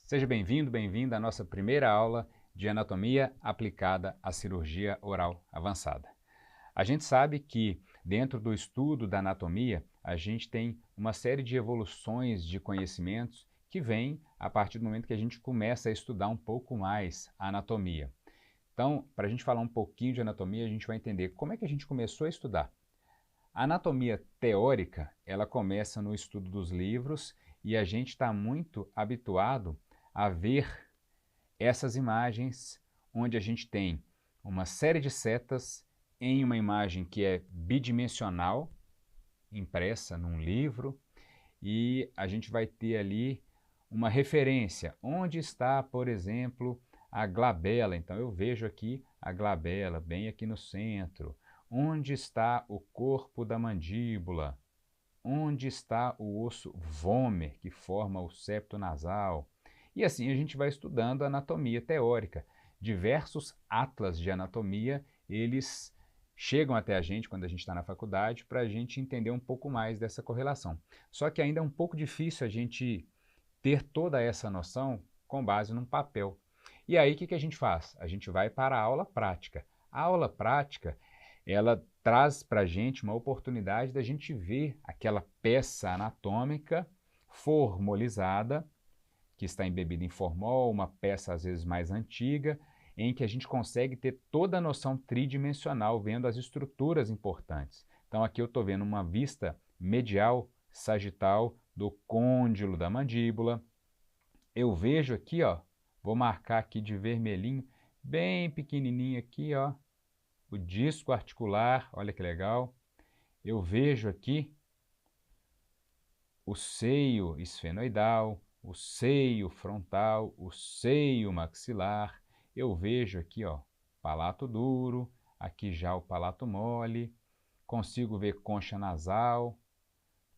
Seja bem-vindo, bem-vinda à nossa primeira aula de anatomia aplicada à cirurgia oral avançada. A gente sabe que dentro do estudo da anatomia, a gente tem uma série de evoluções de conhecimentos que vêm a partir do momento que a gente começa a estudar um pouco mais a anatomia. Então, para a gente falar um pouquinho de anatomia, a gente vai entender como é que a gente começou a estudar. A anatomia teórica, ela começa no estudo dos livros e a gente está muito habituado a ver essas imagens onde a gente tem uma série de setas em uma imagem que é bidimensional, impressa num livro, e a gente vai ter ali uma referência. Onde está, por exemplo, a glabela? Então eu vejo aqui a glabela bem aqui no centro. Onde está o corpo da mandíbula? Onde está o osso vômer, que forma o septo nasal? E assim a gente vai estudando a anatomia teórica. Diversos atlas de anatomia, eles chegam até a gente quando a gente está na faculdade para a gente entender um pouco mais dessa correlação. Só que ainda é um pouco difícil a gente ter toda essa noção com base num papel. E aí o que a gente faz? A gente vai para a aula prática. A aula prática, ela traz para a gente uma oportunidade da gente ver aquela peça anatômica formolizada, que está embebida em formol, uma peça às vezes mais antiga, em que a gente consegue ter toda a noção tridimensional, vendo as estruturas importantes. Então aqui eu estou vendo uma vista medial sagital do côndilo da mandíbula. Eu vejo aqui, ó, vou marcar aqui de vermelhinho, bem pequenininho aqui, ó, o disco articular, olha que legal. Eu vejo aqui o seio esfenoidal, o seio frontal, o seio maxilar. Eu vejo aqui, ó, palato duro, aqui já o palato mole. Consigo ver concha nasal,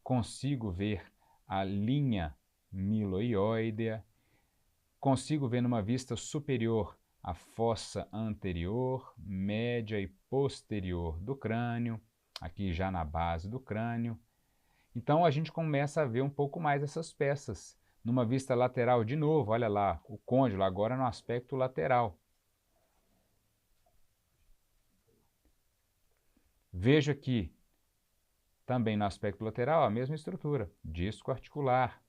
consigo ver a linha miloioidea, consigo ver numa vista superior a fossa anterior, média e posterior do crânio, aqui já na base do crânio. Então a gente começa a ver um pouco mais essas peças. Numa vista lateral, de novo, olha lá, o côndilo agora no aspecto lateral. Vejo aqui, também no aspecto lateral, a mesma estrutura, disco articular.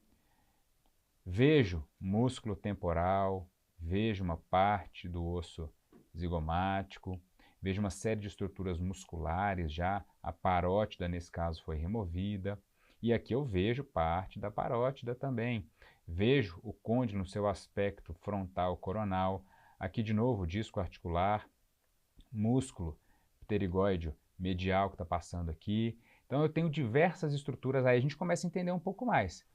Vejo músculo temporal, vejo uma parte do osso zigomático, vejo uma série de estruturas musculares já, a parótida nesse caso foi removida, e aqui eu vejo parte da parótida também. Vejo o côndilo no seu aspecto frontal coronal, aqui de novo disco articular, músculo pterigóideo medial que está passando aqui. Então eu tenho diversas estruturas, aí a gente começa a entender um pouco mais.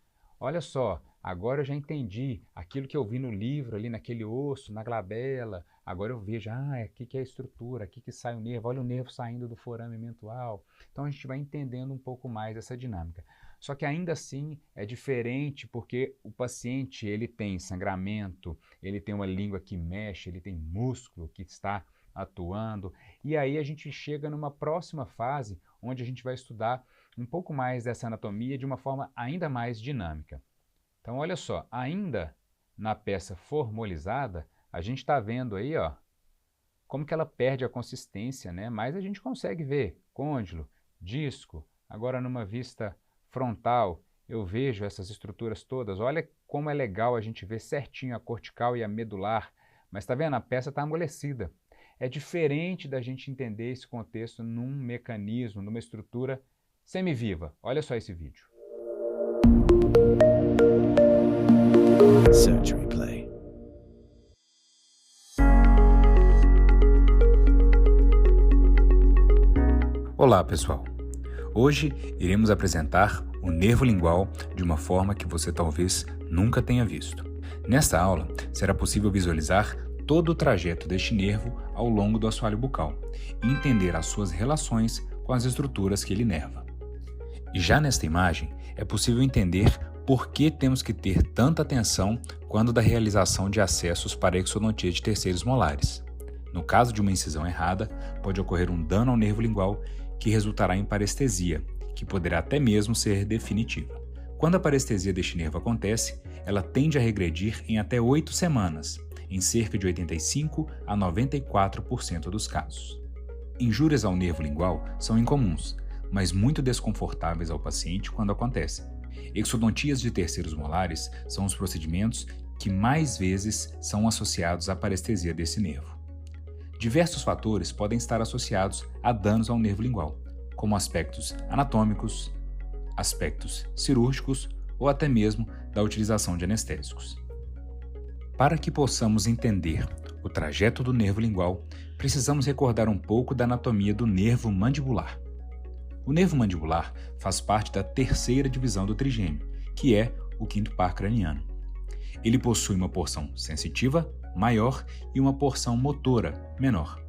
Olha só, agora eu já entendi aquilo que eu vi no livro, ali naquele osso, na glabela. Agora eu vejo, aqui que é a estrutura, aqui que sai o nervo, olha o nervo saindo do forame mentual. Então a gente vai entendendo um pouco mais essa dinâmica. Só que ainda assim é diferente porque o paciente ele tem sangramento, ele tem uma língua que mexe, ele tem músculo que está atuando. E aí a gente chega numa próxima fase onde a gente vai estudar um pouco mais dessa anatomia de uma forma ainda mais dinâmica. Então olha só, ainda na peça formolizada, a gente está vendo aí, ó, como que ela perde a consistência, né? Mas a gente consegue ver côndilo, disco. Agora numa vista frontal, eu vejo essas estruturas todas. Olha como é legal a gente ver certinho a cortical e a medular. Mas está vendo? A peça está amolecida. É diferente da gente entender esse contexto num mecanismo, numa estrutura semiviva. Olha só esse vídeo. Surgery Play. Olá, pessoal. Hoje iremos apresentar o nervo lingual de uma forma que você talvez nunca tenha visto. Nesta aula, será possível visualizar todo o trajeto deste nervo ao longo do assoalho bucal e entender as suas relações com as estruturas que ele inerva. E já nesta imagem, é possível entender por que temos que ter tanta atenção quando da realização de acessos para a exodontia de terceiros molares. No caso de uma incisão errada, pode ocorrer um dano ao nervo lingual que resultará em parestesia, que poderá até mesmo ser definitiva. Quando a parestesia deste nervo acontece, ela tende a regredir em até 8 semanas, em cerca de 85 a 94% dos casos. Injúrias ao nervo lingual são incomuns, mas muito desconfortáveis ao paciente quando acontecem. Exodontias de terceiros molares são os procedimentos que mais vezes são associados à parestesia desse nervo. Diversos fatores podem estar associados a danos ao nervo lingual, como aspectos anatômicos, aspectos cirúrgicos ou até mesmo da utilização de anestésicos. Para que possamos entender o trajeto do nervo lingual, precisamos recordar um pouco da anatomia do nervo mandibular. O nervo mandibular faz parte da terceira divisão do trigêmeo, que é o quinto par craniano. Ele possui uma porção sensitiva maior e uma porção motora menor.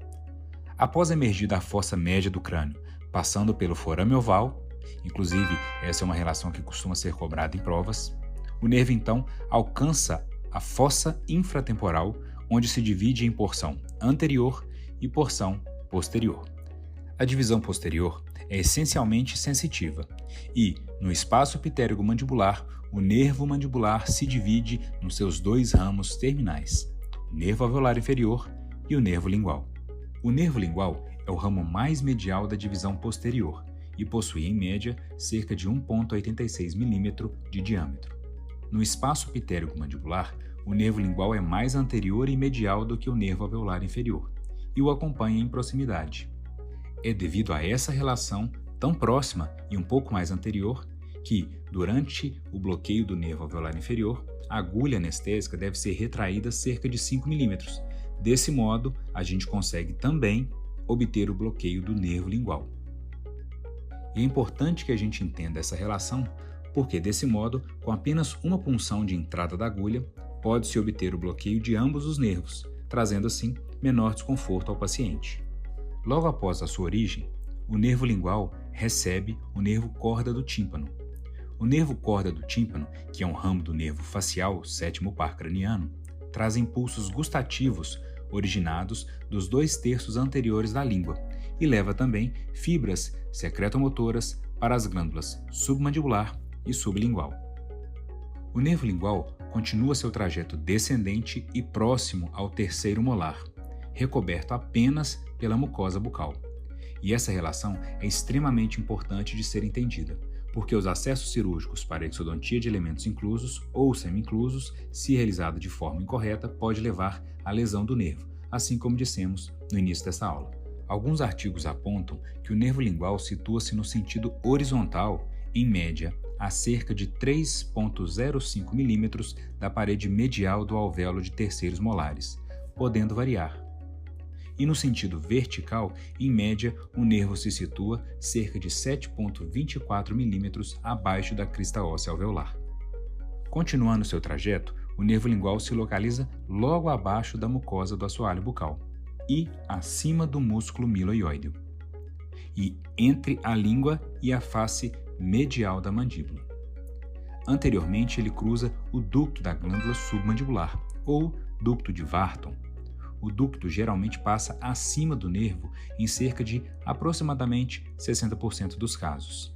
Após emergir da fossa média do crânio, passando pelo forame oval, inclusive essa é uma relação que costuma ser cobrada em provas, o nervo então alcança a fossa infratemporal, onde se divide em porção anterior e porção posterior. A divisão posterior é essencialmente sensitiva e, no espaço pitérigo-mandibular, o nervo mandibular se divide nos seus dois ramos terminais, o nervo alveolar inferior e o nervo lingual. O nervo lingual é o ramo mais medial da divisão posterior e possui, em média, cerca de 1,86 mm de diâmetro. No espaço pitérigo-mandibular, o nervo lingual é mais anterior e medial do que o nervo alveolar inferior e o acompanha em proximidade. É devido a essa relação tão próxima e um pouco mais anterior que, durante o bloqueio do nervo alveolar inferior, a agulha anestésica deve ser retraída cerca de 5 mm. Desse modo, a gente consegue também obter o bloqueio do nervo lingual. E é importante que a gente entenda essa relação, porque desse modo, com apenas uma punção de entrada da agulha, pode-se obter o bloqueio de ambos os nervos, trazendo assim menor desconforto ao paciente. Logo após a sua origem, o nervo lingual recebe o nervo corda do tímpano. O nervo corda do tímpano, que é um ramo do nervo facial, sétimo par craniano, traz impulsos gustativos originados dos 2/3 anteriores da língua e leva também fibras secretomotoras para as glândulas submandibular e sublingual. O nervo lingual continua seu trajeto descendente e próximo ao terceiro molar, recoberto apenas pela mucosa bucal. E essa relação é extremamente importante de ser entendida, porque os acessos cirúrgicos para a exodontia de elementos inclusos ou semi-inclusos, se realizado de forma incorreta, pode levar à lesão do nervo, assim como dissemos no início dessa aula. Alguns artigos apontam que o nervo lingual situa-se no sentido horizontal, em média, a cerca de 3,05 mm da parede medial do alvéolo de terceiros molares, podendo variar. E no sentido vertical, em média, o nervo se situa cerca de 7,24 mm abaixo da crista óssea alveolar. Continuando seu trajeto, o nervo lingual se localiza logo abaixo da mucosa do assoalho bucal e acima do músculo miloioide, e entre a língua e a face medial da mandíbula. Anteriormente, ele cruza o ducto da glândula submandibular, ou ducto de Wharton. O ducto geralmente passa acima do nervo em cerca de aproximadamente 60% dos casos.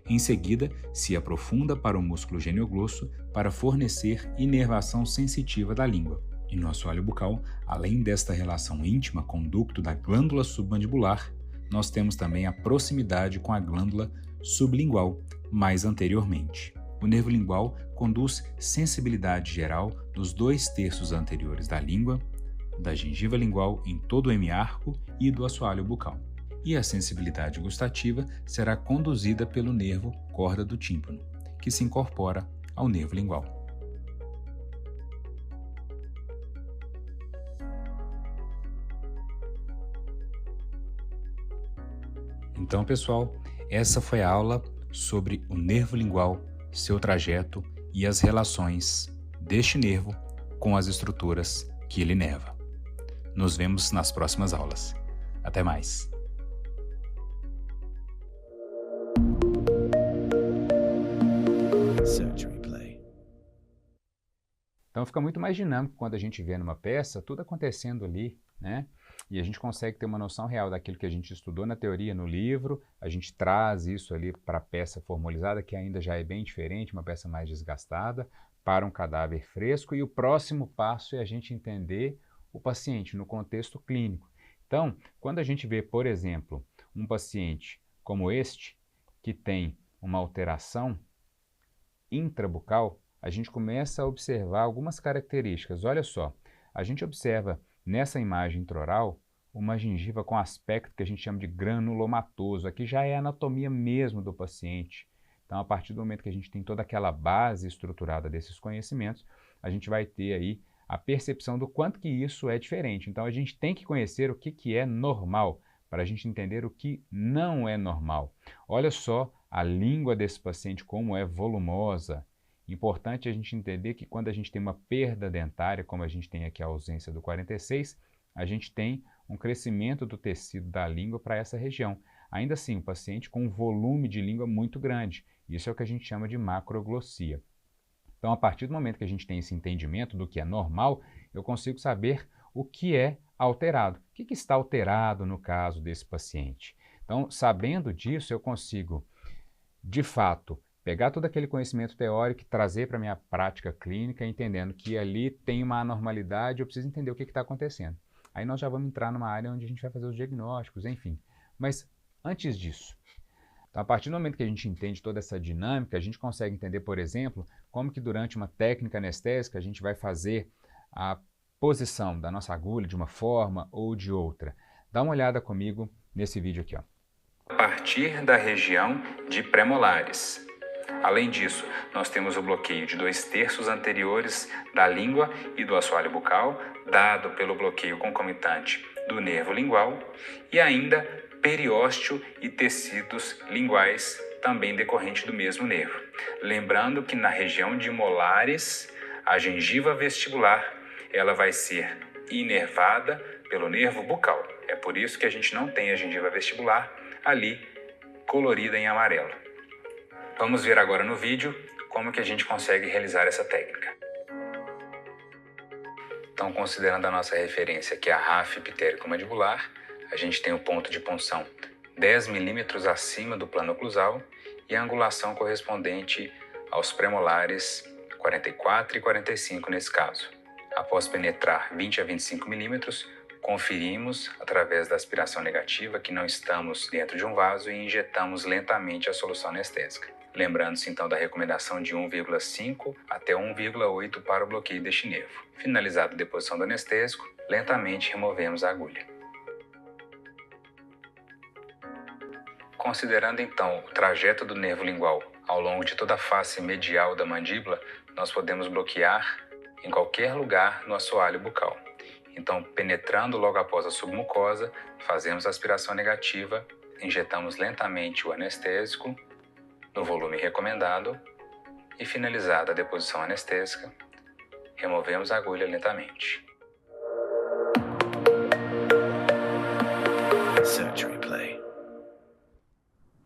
Em seguida, se aprofunda para o músculo genioglosso para fornecer inervação sensitiva da língua. E no assoalho bucal, além desta relação íntima com o ducto da glândula submandibular, nós temos também a proximidade com a glândula sublingual, mais anteriormente. O nervo lingual conduz sensibilidade geral dos 2/3 anteriores da língua, da gengiva lingual em todo o hemiarco e do assoalho bucal. E a sensibilidade gustativa será conduzida pelo nervo corda do tímpano, que se incorpora ao nervo lingual. Então, pessoal, essa foi a aula sobre o nervo lingual, seu trajeto e as relações deste nervo com as estruturas que ele inerva. Nos vemos nas próximas aulas. Até mais! Então fica muito mais dinâmico quando a gente vê numa peça tudo acontecendo ali, né? e a gente consegue ter uma noção real daquilo que a gente estudou na teoria, no livro, a gente traz isso ali para a peça formalizada, que ainda já é bem diferente, uma peça mais desgastada, para um cadáver fresco, e o próximo passo é a gente entender o paciente no contexto clínico. Então, quando a gente vê, por exemplo, um paciente como este, que tem uma alteração intrabucal, a gente começa a observar algumas características. Olha só, a gente observa nessa imagem intraoral uma gengiva com aspecto que a gente chama de granulomatoso. Aqui já é a anatomia mesmo do paciente. Então, a partir do momento que a gente tem toda aquela base estruturada desses conhecimentos, a gente vai ter aí a percepção do quanto que isso é diferente. Então, a gente tem que conhecer o que é normal, para a gente entender o que não é normal. Olha só a língua desse paciente como é volumosa. Importante a gente entender que quando a gente tem uma perda dentária, como a gente tem aqui a ausência do 46, a gente tem um crescimento do tecido da língua para essa região. Ainda assim, o paciente com um volume de língua muito grande. Isso é o que a gente chama de macroglossia. Então, a partir do momento que a gente tem esse entendimento do que é normal, eu consigo saber o que é alterado. O que está alterado no caso desse paciente? Então, sabendo disso, eu consigo, de fato, pegar todo aquele conhecimento teórico e trazer para a minha prática clínica, entendendo que ali tem uma anormalidade, eu preciso entender o que está acontecendo. Aí nós já vamos entrar numa área onde a gente vai fazer os diagnósticos, enfim. Mas antes disso, então, a partir do momento que a gente entende toda essa dinâmica, a gente consegue entender, por exemplo, como que durante uma técnica anestésica a gente vai fazer a posição da nossa agulha de uma forma ou de outra. Dá uma olhada comigo nesse vídeo aqui, ó. A partir da região de premolares. Além disso, nós temos o bloqueio de 2/3 anteriores da língua e do assoalho bucal, dado pelo bloqueio concomitante do nervo lingual, e ainda periósteo e tecidos linguais, também decorrente do mesmo nervo. Lembrando que na região de molares, a gengiva vestibular ela vai ser inervada pelo nervo bucal. É por isso que a gente não tem a gengiva vestibular ali colorida em amarelo. Vamos ver agora no vídeo como que a gente consegue realizar essa técnica. Então, considerando a nossa referência que é a RAF pitérico-mandibular, a gente tem o ponto de punção 10 milímetros acima do plano oclusal e a angulação correspondente aos premolares 44 e 45 nesse caso. Após penetrar 20 a 25 milímetros, conferimos, através da aspiração negativa, que não estamos dentro de um vaso e injetamos lentamente a solução anestésica. Lembrando-se então da recomendação de 1,5 até 1,8 para o bloqueio deste nervo. Finalizada a deposição do anestésico, lentamente removemos a agulha. Considerando então o trajeto do nervo lingual ao longo de toda a face medial da mandíbula, nós podemos bloquear em qualquer lugar no assoalho bucal. Então, penetrando logo após a submucosa, fazemos a aspiração negativa, injetamos lentamente o anestésico no volume recomendado e, finalizada a deposição anestésica, removemos a agulha lentamente.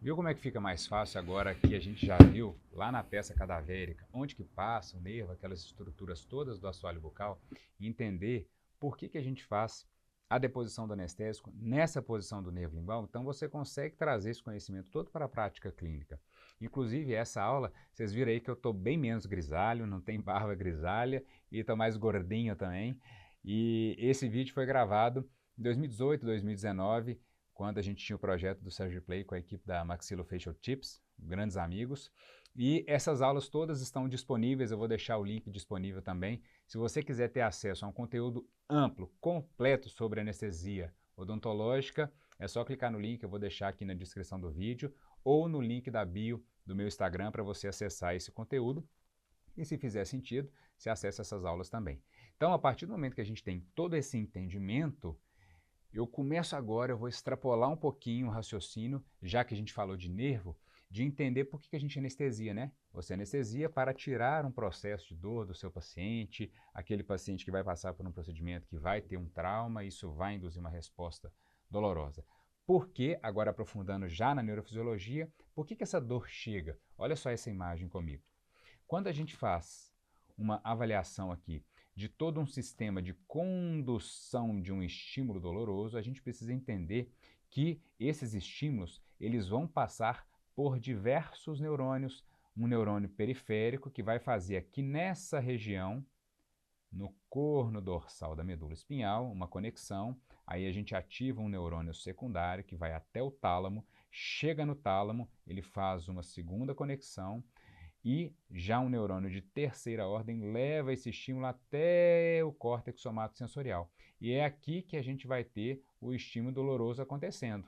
Viu como é que fica mais fácil agora que a gente já viu lá na peça cadavérica, onde que passa o nervo, aquelas estruturas todas do assoalho bucal, e entender por que a gente faz a deposição do anestésico nessa posição do nervo lingual? Então você consegue trazer esse conhecimento todo para a prática clínica. Inclusive essa aula, vocês viram aí que eu estou bem menos grisalho, não tem barba grisalha e estou mais gordinho também. E esse vídeo foi gravado em 2018, 2019, quando a gente tinha o projeto do Surgery Play com a equipe da Maxillofacial Tips, grandes amigos. E essas aulas todas estão disponíveis, eu vou deixar o link disponível também. Se você quiser ter acesso a um conteúdo amplo, completo sobre anestesia odontológica, é só clicar no link, eu vou deixar aqui na descrição do vídeo, ou no link da bio do meu Instagram para você acessar esse conteúdo. E se fizer sentido, você acessa essas aulas também. Então, a partir do momento que a gente tem todo esse entendimento, eu começo agora, eu vou extrapolar um pouquinho o raciocínio, já que a gente falou de nervo, de entender por que a gente anestesia, né? Você anestesia para tirar um processo de dor do seu paciente, aquele paciente que vai passar por um procedimento que vai ter um trauma, isso vai induzir uma resposta dolorosa. Por que, agora aprofundando já na neurofisiologia, por que essa dor chega? Olha só essa imagem comigo. Quando a gente faz uma avaliação aqui de todo um sistema de condução de um estímulo doloroso, a gente precisa entender que esses estímulos eles vão passar por diversos neurônios, um neurônio periférico que vai fazer aqui nessa região, no corno dorsal da medula espinhal, uma conexão, aí a gente ativa um neurônio secundário que vai até o tálamo, chega no tálamo, ele faz uma segunda conexão, e já um neurônio de terceira ordem leva esse estímulo até o córtex somatosensorial. E é aqui que a gente vai ter o estímulo doloroso acontecendo.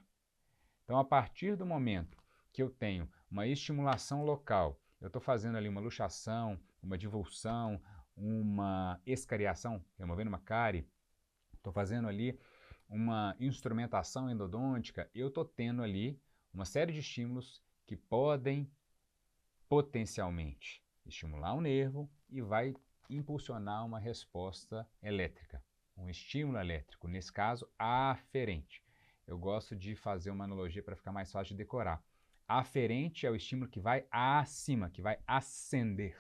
Então, a partir do momento que eu tenho uma estimulação local, eu estou fazendo ali uma luxação, uma divulsão, uma escariação, removendo uma cárie, estou fazendo ali uma instrumentação endodôntica, eu estou tendo ali uma série de estímulos que podem potencialmente estimular o nervo e vai impulsionar uma resposta elétrica, um estímulo elétrico, nesse caso aferente. Eu gosto de fazer uma analogia para ficar mais fácil de decorar. Aferente é o estímulo que vai acima, que vai acender.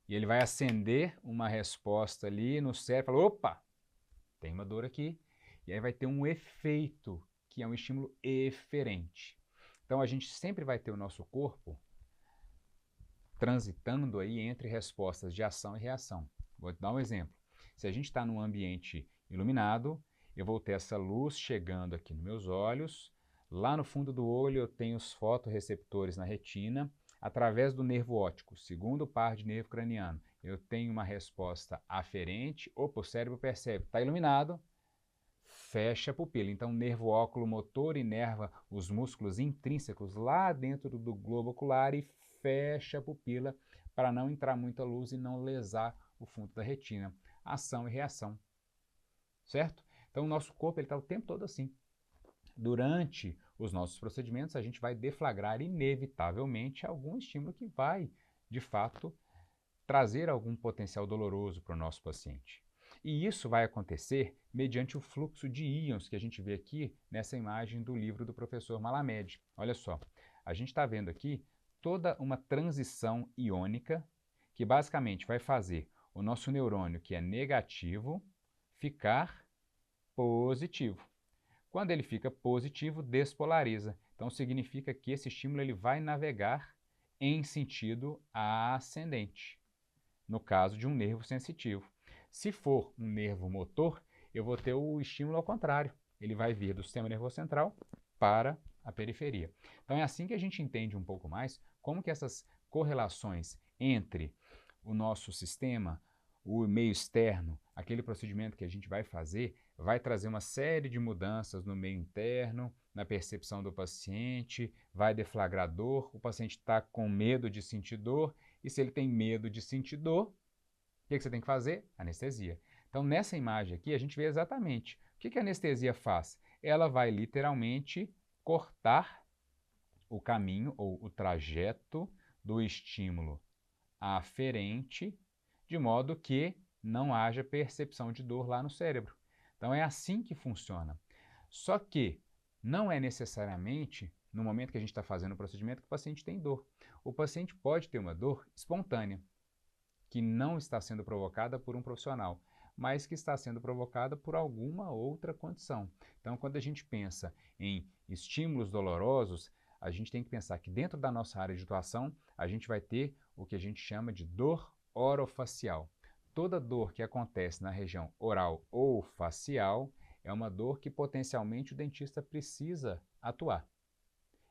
E ele vai acender uma resposta ali no cérebro, fala, opa, tem uma dor aqui. E aí vai ter um efeito, que é um estímulo eferente. Então a gente sempre vai ter o nosso corpo transitando aí entre respostas de ação e reação. Vou te dar um exemplo. Se a gente está num ambiente iluminado, eu vou ter essa luz chegando aqui nos meus olhos, lá no fundo do olho eu tenho os fotorreceptores na retina, através do nervo óptico, segundo par de nervo craniano, eu tenho uma resposta aferente, opa, o cérebro percebe, está iluminado, fecha a pupila. Então o nervo óculo-motor inerva os músculos intrínsecos lá dentro do globo ocular e fecha a pupila para não entrar muita luz e não lesar o fundo da retina. Ação e reação, certo? Então o nosso corpo está o tempo todo assim. Durante os nossos procedimentos, a gente vai deflagrar inevitavelmente algum estímulo que vai, de fato, trazer algum potencial doloroso para o nosso paciente. E isso vai acontecer mediante o fluxo de íons que a gente vê aqui nessa imagem do livro do professor Malamed. Olha só, a gente está vendo aqui toda uma transição iônica que basicamente vai fazer o nosso neurônio, que é negativo, ficar positivo. Quando ele fica positivo, despolariza. Então significa que esse estímulo ele vai navegar em sentido ascendente, no caso de um nervo sensitivo. Se for um nervo motor, eu vou ter o estímulo ao contrário. Ele vai vir do sistema nervoso central para a periferia. Então é assim que a gente entende um pouco mais como que essas correlações entre o nosso sistema, o meio externo, aquele procedimento que a gente vai fazer, vai trazer uma série de mudanças no meio interno, na percepção do paciente, vai deflagrar dor, o paciente está com medo de sentir dor, e se ele tem medo de sentir dor, o que você tem que fazer? Anestesia. Então, nessa imagem aqui, a gente vê exatamente o que a anestesia faz. Ela vai literalmente cortar o caminho ou o trajeto do estímulo aferente, de modo que não haja percepção de dor lá no cérebro. Então, é assim que funciona. Só que não é necessariamente no momento que a gente está fazendo o procedimento que o paciente tem dor. O paciente pode ter uma dor espontânea, que não está sendo provocada por um profissional, mas que está sendo provocada por alguma outra condição. Então, quando a gente pensa em estímulos dolorosos, a gente tem que pensar que dentro da nossa área de atuação, a gente vai ter o que a gente chama de dor orofacial. Toda dor que acontece na região oral ou facial é uma dor que potencialmente o dentista precisa atuar.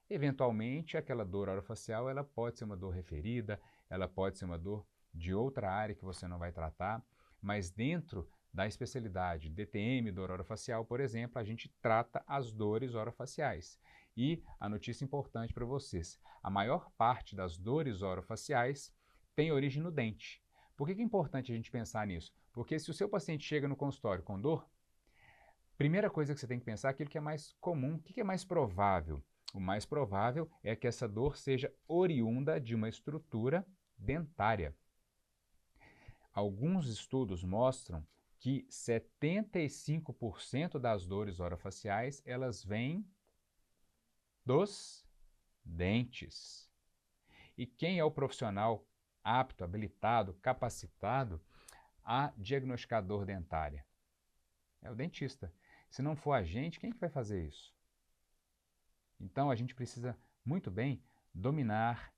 Eventualmente, aquela dor orofacial ela pode ser uma dor referida, ela pode ser uma dor de outra área que você não vai tratar, mas dentro da especialidade DTM, dor orofacial, por exemplo, a gente trata as dores orofaciais. E a notícia importante para vocês, a maior parte das dores orofaciais tem origem no dente. Por que é importante a gente pensar nisso? Porque se o seu paciente chega no consultório com dor, primeira coisa que você tem que pensar é aquilo que é mais comum, o que é mais provável? O mais provável é que essa dor seja oriunda de uma estrutura dentária. Alguns estudos mostram que 75% das dores orofaciais elas vêm dos dentes. E quem é o profissional apto, habilitado, capacitado a diagnosticador dentária? É o dentista. Se não for a gente, quem que vai fazer isso? Então, a gente precisa muito bem dominar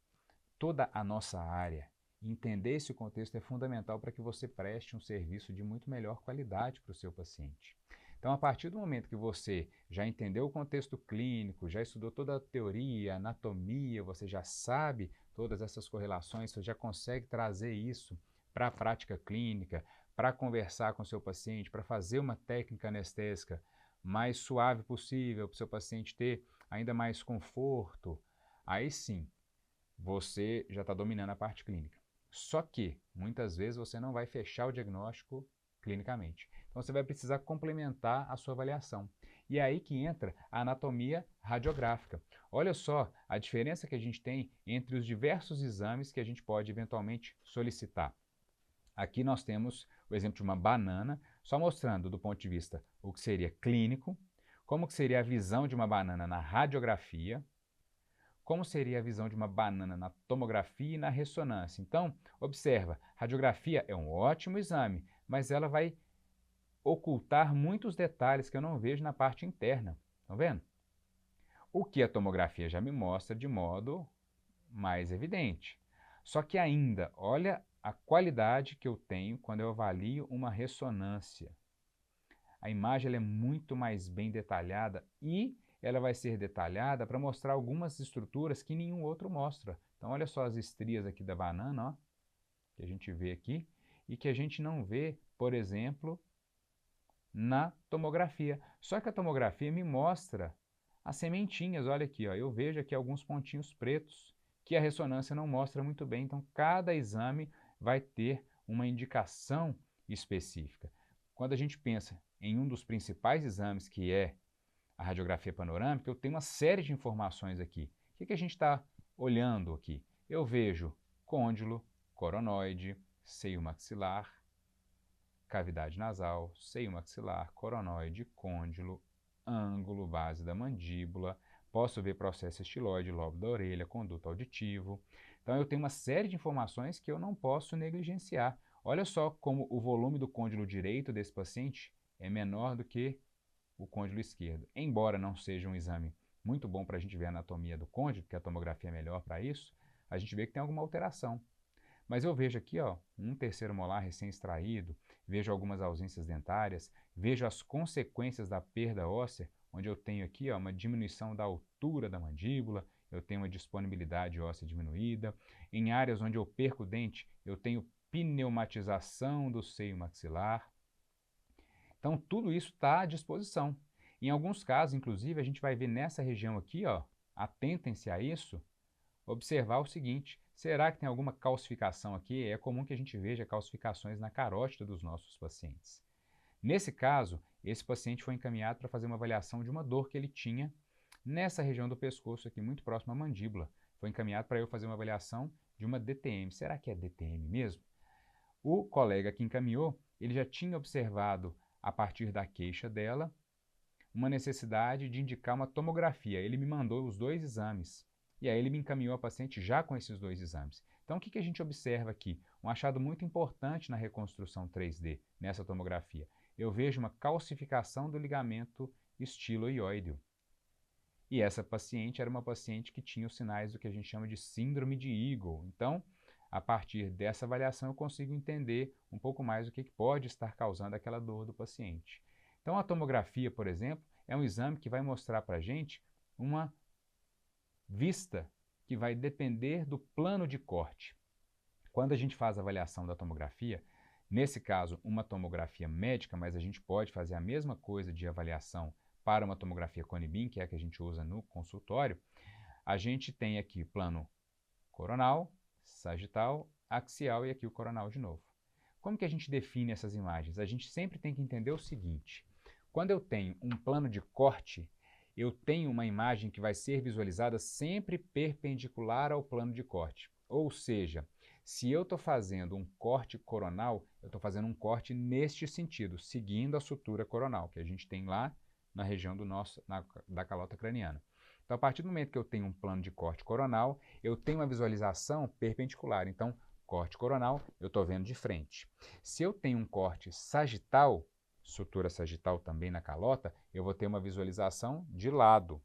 toda a nossa área. Entender esse contexto é fundamental para que você preste um serviço de muito melhor qualidade para o seu paciente. Então, a partir do momento que você já entendeu o contexto clínico, já estudou toda a teoria, anatomia, você já sabe todas essas correlações, você já consegue trazer isso para a prática clínica, para conversar com o seu paciente, para fazer uma técnica anestésica mais suave possível, para o seu paciente ter ainda mais conforto, aí sim, você já está dominando a parte clínica. Só que, muitas vezes, você não vai fechar o diagnóstico clinicamente. Então, você vai precisar complementar a sua avaliação. E é aí que entra a anatomia radiográfica. Olha só a diferença que a gente tem entre os diversos exames que a gente pode eventualmente solicitar. Aqui nós temos o exemplo de uma banana, só mostrando do ponto de vista o que seria clínico, como que seria a visão de uma banana na radiografia, como seria a visão de uma banana na tomografia e na ressonância. Então, observa, radiografia é um ótimo exame, mas ela vai ocultar muitos detalhes que eu não vejo na parte interna. Estão vendo? O que a tomografia já me mostra de modo mais evidente. Só que ainda, olha a qualidade que eu tenho quando eu avalio uma ressonância. A imagem ela é muito mais bem detalhada e ela vai ser detalhada para mostrar algumas estruturas que nenhum outro mostra. Então, olha só as estrias aqui da banana, ó, que a gente vê aqui, e que a gente não vê, por exemplo, na tomografia. Só que a tomografia me mostra as sementinhas, olha aqui, ó, eu vejo aqui alguns pontinhos pretos que a ressonância não mostra muito bem. Então, cada exame vai ter uma indicação específica. Quando a gente pensa em um dos principais exames, que é a radiografia panorâmica, eu tenho uma série de informações aqui. O que a gente está olhando aqui? Eu vejo côndilo, coronoide, seio maxilar, cavidade nasal, seio maxilar, coronoide, côndilo, ângulo, base da mandíbula, posso ver processo estiloide, lobo da orelha, conduto auditivo. Então eu tenho uma série de informações que eu não posso negligenciar. Olha só como o volume do côndilo direito desse paciente é menor do que o côndilo esquerdo. Embora não seja um exame muito bom para a gente ver a anatomia do côndilo, porque a tomografia é melhor para isso, a gente vê que tem alguma alteração. Mas eu vejo aqui, ó, um terceiro molar recém-extraído, vejo algumas ausências dentárias, vejo as consequências da perda óssea, onde eu tenho aqui, ó, uma diminuição da altura da mandíbula, eu tenho uma disponibilidade óssea diminuída. Em áreas onde eu perco o dente, eu tenho pneumatização do seio maxilar. Então, tudo isso está à disposição. Em alguns casos, inclusive, a gente vai ver nessa região aqui, ó, atentem-se a isso, observar o seguinte: será que tem alguma calcificação aqui? É comum que a gente veja calcificações na carótida dos nossos pacientes. Nesse caso, esse paciente foi encaminhado para fazer uma avaliação de uma dor que ele tinha nessa região do pescoço aqui, muito próximo à mandíbula. Foi encaminhado para eu fazer uma avaliação de uma DTM. Será que é DTM mesmo? O colega que encaminhou, ele já tinha observado, a partir da queixa dela, uma necessidade de indicar uma tomografia. Ele me mandou os dois exames. E aí ele me encaminhou a paciente já com esses dois exames. Então, o que a gente observa aqui? Um achado muito importante na reconstrução 3D, nessa tomografia. Eu vejo uma calcificação do ligamento estiloioide. E essa paciente era uma paciente que tinha os sinais do que a gente chama de síndrome de Eagle. Então, a partir dessa avaliação, eu consigo entender um pouco mais o que pode estar causando aquela dor do paciente. Então, a tomografia, por exemplo, é um exame que vai mostrar para a gente uma vista que vai depender do plano de corte. Quando a gente faz a avaliação da tomografia, nesse caso uma tomografia médica, mas a gente pode fazer a mesma coisa de avaliação para uma tomografia Cone-Beam, que é a que a gente usa no consultório, a gente tem aqui plano coronal, sagital, axial e aqui o coronal de novo. Como que a gente define essas imagens? A gente sempre tem que entender o seguinte: quando eu tenho um plano de corte, eu tenho uma imagem que vai ser visualizada sempre perpendicular ao plano de corte. Ou seja, se eu estou fazendo um corte coronal, eu estou fazendo um corte neste sentido, seguindo a sutura coronal, que a gente tem lá na região da calota craniana. Então, a partir do momento que eu tenho um plano de corte coronal, eu tenho uma visualização perpendicular. Então, corte coronal, eu estou vendo de frente. Se eu tenho um corte sagital, sutura sagital também na calota, eu vou ter uma visualização de lado.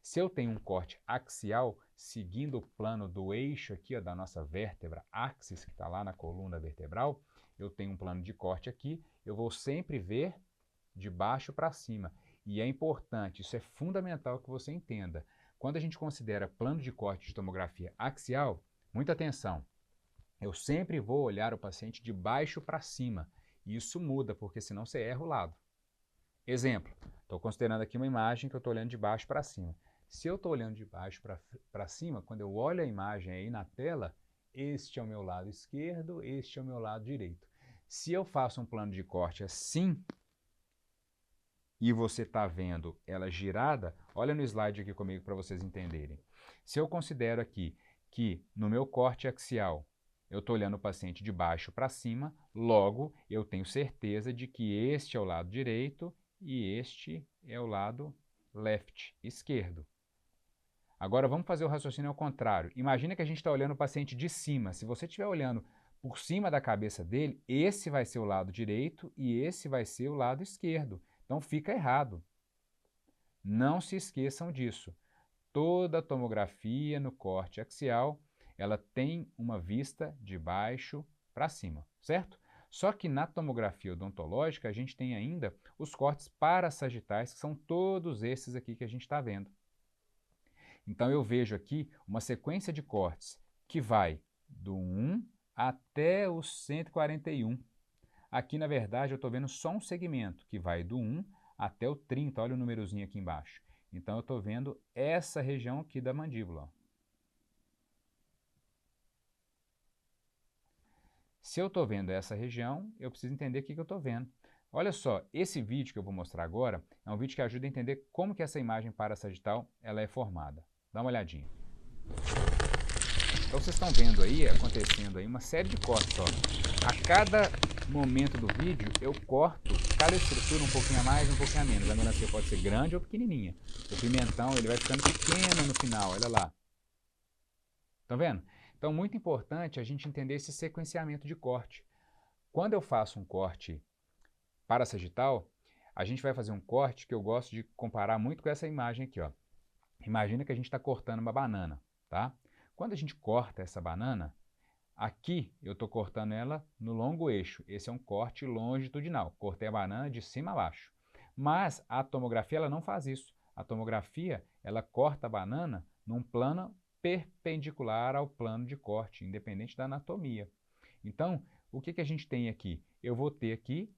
Se eu tenho um corte axial, seguindo o plano do eixo aqui, ó, da nossa vértebra, axis, que está lá na coluna vertebral, eu tenho um plano de corte aqui, eu vou sempre ver de baixo para cima. E é importante, isso é fundamental que você entenda. Quando a gente considera plano de corte de tomografia axial, muita atenção, eu sempre vou olhar o paciente de baixo para cima. E isso muda, porque senão você erra o lado. Exemplo, estou considerando aqui uma imagem que eu estou olhando de baixo para cima. Se eu estou olhando de baixo para cima, quando eu olho a imagem aí na tela, este é o meu lado esquerdo, este é o meu lado direito. Se eu faço um plano de corte assim, e você está vendo ela girada, olha no slide aqui comigo para vocês entenderem. Se eu considero aqui que no meu corte axial eu estou olhando o paciente de baixo para cima, logo eu tenho certeza de que este é o lado direito e este é o lado left, esquerdo. Agora vamos fazer o raciocínio ao contrário. Imagina que a gente está olhando o paciente de cima. Se você estiver olhando por cima da cabeça dele, esse vai ser o lado direito e esse vai ser o lado esquerdo. Então fica errado. Não se esqueçam disso. Toda tomografia no corte axial, ela tem uma vista de baixo para cima, certo? Só que na tomografia odontológica a gente tem ainda os cortes parassagitais, que são todos esses aqui que a gente está vendo. Então eu vejo aqui uma sequência de cortes que vai do 1 até o 141. Aqui, na verdade, eu estou vendo só um segmento que vai do 1 até o 30. Olha o númerozinho aqui embaixo. Então eu estou vendo essa região aqui da mandíbula. Se eu estou vendo essa região, eu preciso entender o que eu estou vendo. Olha só, esse vídeo que eu vou mostrar agora é um vídeo que ajuda a entender como que essa imagem parassagital ela é formada. Dá uma olhadinha. Então vocês estão vendo aí, acontecendo aí uma série de cortes. Ó. A cada momento do vídeo eu corto cada estrutura um pouquinho a mais, um pouquinho a menos. A melancia pode ser grande ou pequenininha. O pimentão ele vai ficando pequeno no final, olha lá. Estão vendo? Então muito importante a gente entender esse sequenciamento de corte. Quando eu faço um corte parassagital, a gente vai fazer um corte que eu gosto de comparar muito com essa imagem aqui, ó. Imagina que a gente está cortando uma banana, tá? Quando a gente corta essa banana, aqui eu estou cortando ela no longo eixo. Esse é um corte longitudinal. Cortei a banana de cima a baixo. Mas a tomografia ela não faz isso. A tomografia ela corta a banana num plano perpendicular ao plano de corte, independente da anatomia. Então, o que a gente tem aqui? Eu vou ter aqui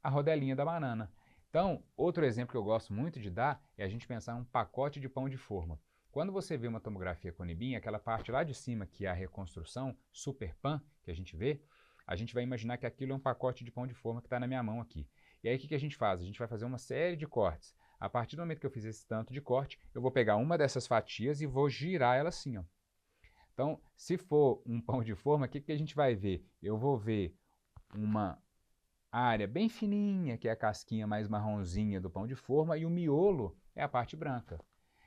a rodelinha da banana. Então, outro exemplo que eu gosto muito de dar é a gente pensar num pacote de pão de forma. Quando você vê uma tomografia com nibim, aquela parte lá de cima que é a reconstrução, super pan, que a gente vê, a gente vai imaginar que aquilo é um pacote de pão de forma que está na minha mão aqui. E aí o que a gente faz? A gente vai fazer uma série de cortes. A partir do momento que eu fiz esse tanto de corte, eu vou pegar uma dessas fatias e vou girar ela assim, ó. Então, se for um pão de forma, o que a gente vai ver? Eu vou ver uma área bem fininha, que é a casquinha mais marronzinha do pão de forma, e o miolo é a parte branca.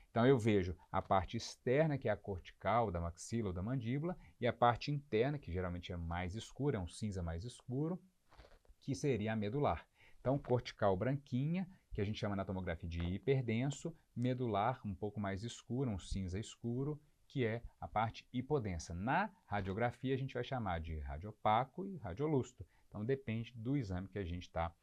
Então eu vejo a parte externa, que é a cortical da maxila ou da mandíbula, e a parte interna, que geralmente é mais escura, é um cinza mais escuro, que seria a medular. Então cortical branquinha, que a gente chama na tomografia de hiperdenso, medular um pouco mais escuro, um cinza escuro, que é a parte hipodensa. Na radiografia a gente vai chamar de radiopaco e radiolustro. Então depende do exame que a gente está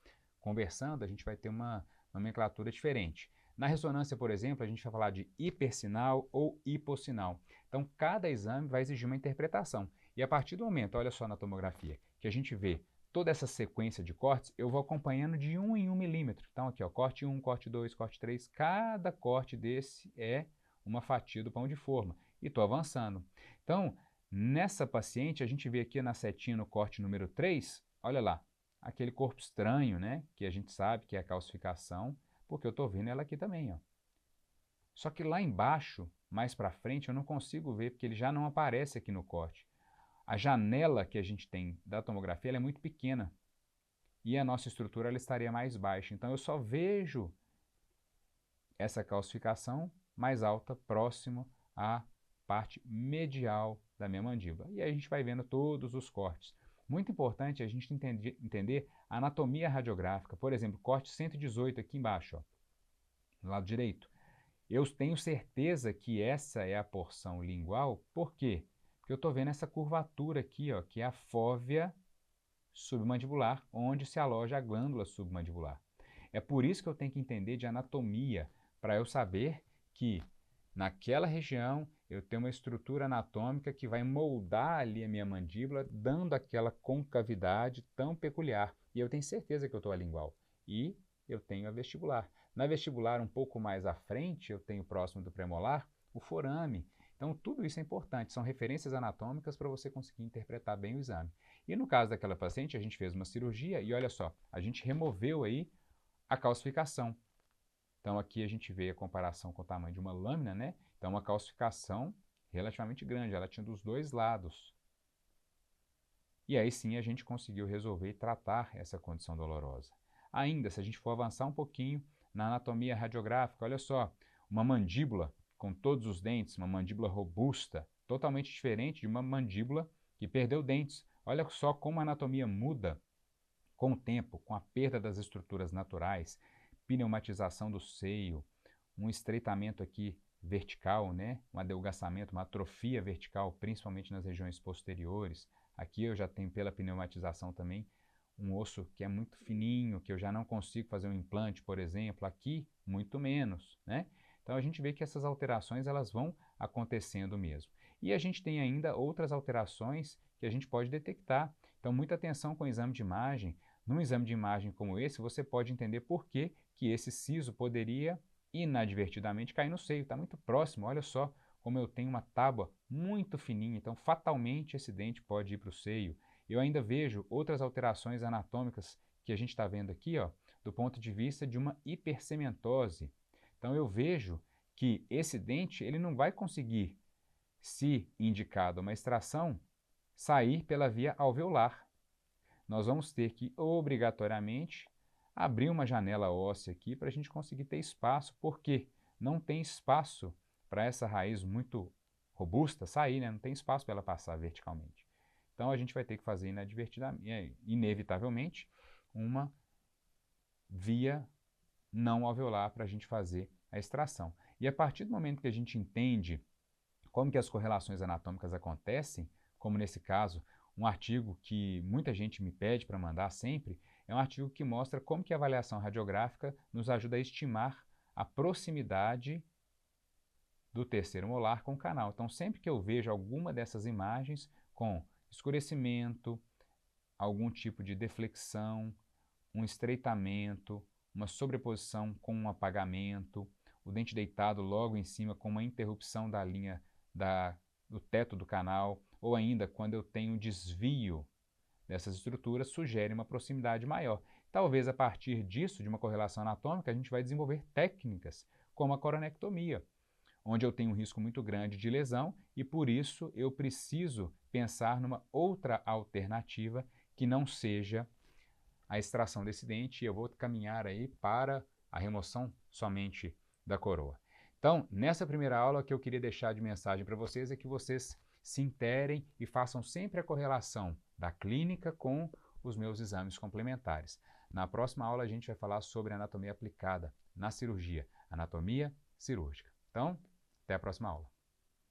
conversando, a gente vai ter uma nomenclatura diferente. Na ressonância, por exemplo, a gente vai falar de hipersinal ou hipossinal. Então cada exame vai exigir uma interpretação. E a partir do momento, olha só na tomografia, que a gente vê toda essa sequência de cortes, eu vou acompanhando de 1 em 1 milímetro. Então aqui, ó, corte 1, corte 2, corte 3, cada corte desse é uma fatia do pão de forma. E estou avançando. Então, nessa paciente, a gente vê aqui na setinha no corte número 3, olha lá, aquele corpo estranho, né? Que a gente sabe que é a calcificação, porque eu estou vendo ela aqui também, ó. Só que lá embaixo, mais para frente, eu não consigo ver, porque ele já não aparece aqui no corte. A janela que a gente tem da tomografia ela é muito pequena e a nossa estrutura ela estaria mais baixa. Então eu só vejo essa calcificação mais alta, próximo à parte medial da minha mandíbula. E aí a gente vai vendo todos os cortes. Muito importante a gente entender a anatomia radiográfica. Por exemplo, corte 118 aqui embaixo, ó, do lado direito. Eu tenho certeza que essa é a porção lingual. Por quê? Porque eu estou vendo essa curvatura aqui, ó, que é a fóvea submandibular, onde se aloja a glândula submandibular. É por isso que eu tenho que entender de anatomia, para eu saber que naquela região eu tenho uma estrutura anatômica que vai moldar ali a minha mandíbula, dando aquela concavidade tão peculiar. E eu tenho certeza que eu estou a lingual. E eu tenho a vestibular. Na vestibular, um pouco mais à frente, eu tenho próximo do premolar, o forame. Então, tudo isso é importante, são referências anatômicas para você conseguir interpretar bem o exame. E no caso daquela paciente, a gente fez uma cirurgia e olha só, a gente removeu aí a calcificação. Então, aqui a gente vê a comparação com o tamanho de uma lâmina, né? Então, uma calcificação relativamente grande, ela tinha dos dois lados. E aí sim a gente conseguiu resolver e tratar essa condição dolorosa. Ainda, se a gente for avançar um pouquinho na anatomia radiográfica, olha só, uma mandíbula com todos os dentes, uma mandíbula robusta, totalmente diferente de uma mandíbula que perdeu dentes. Olha só como a anatomia muda com o tempo, com a perda das estruturas naturais, pneumatização do seio, um estreitamento aqui vertical, né? Um adelgaçamento, uma atrofia vertical, principalmente nas regiões posteriores. Aqui eu já tenho, pela pneumatização também, um osso que é muito fininho, que eu já não consigo fazer um implante, por exemplo. Aqui, muito menos, né? Então a gente vê que essas alterações elas vão acontecendo mesmo. E a gente tem ainda outras alterações que a gente pode detectar. Então muita atenção com o exame de imagem. Num exame de imagem como esse, você pode entender por que esse siso poderia inadvertidamente cair no seio. Está muito próximo, olha só como eu tenho uma tábua muito fininha, então fatalmente esse dente pode ir para o seio. Eu ainda vejo outras alterações anatômicas que a gente está vendo aqui, ó, do ponto de vista de uma hipercementose. Então eu vejo que esse dente ele não vai conseguir, se indicado uma extração, sair pela via alveolar. Nós vamos ter que, obrigatoriamente, abrir uma janela óssea aqui para a gente conseguir ter espaço, porque não tem espaço para essa raiz muito robusta sair, né? Não tem espaço para ela passar verticalmente. Então a gente vai ter que fazer inevitavelmente uma via não alveolar para a gente fazer a extração. E a partir do momento que a gente entende como que as correlações anatômicas acontecem, como nesse caso, um artigo que muita gente me pede para mandar sempre, é um artigo que mostra como que a avaliação radiográfica nos ajuda a estimar a proximidade do terceiro molar com o canal. Então, sempre que eu vejo alguma dessas imagens com escurecimento, algum tipo de deflexão, um estreitamento, uma sobreposição com um apagamento, o dente deitado logo em cima com uma interrupção da linha do teto do canal, ou ainda quando eu tenho desvio dessas estruturas, sugere uma proximidade maior. Talvez a partir disso, de uma correlação anatômica, a gente vai desenvolver técnicas como a coronectomia, onde eu tenho um risco muito grande de lesão e por isso eu preciso pensar numa outra alternativa que não seja a extração desse dente e eu vou caminhar aí para a remoção somente da coroa. Então, nessa primeira aula, o que eu queria deixar de mensagem para vocês é que vocês se interem e façam sempre a correlação da clínica com os meus exames complementares. Na próxima aula, a gente vai falar sobre anatomia aplicada na cirurgia, anatomia cirúrgica. Então, até a próxima aula.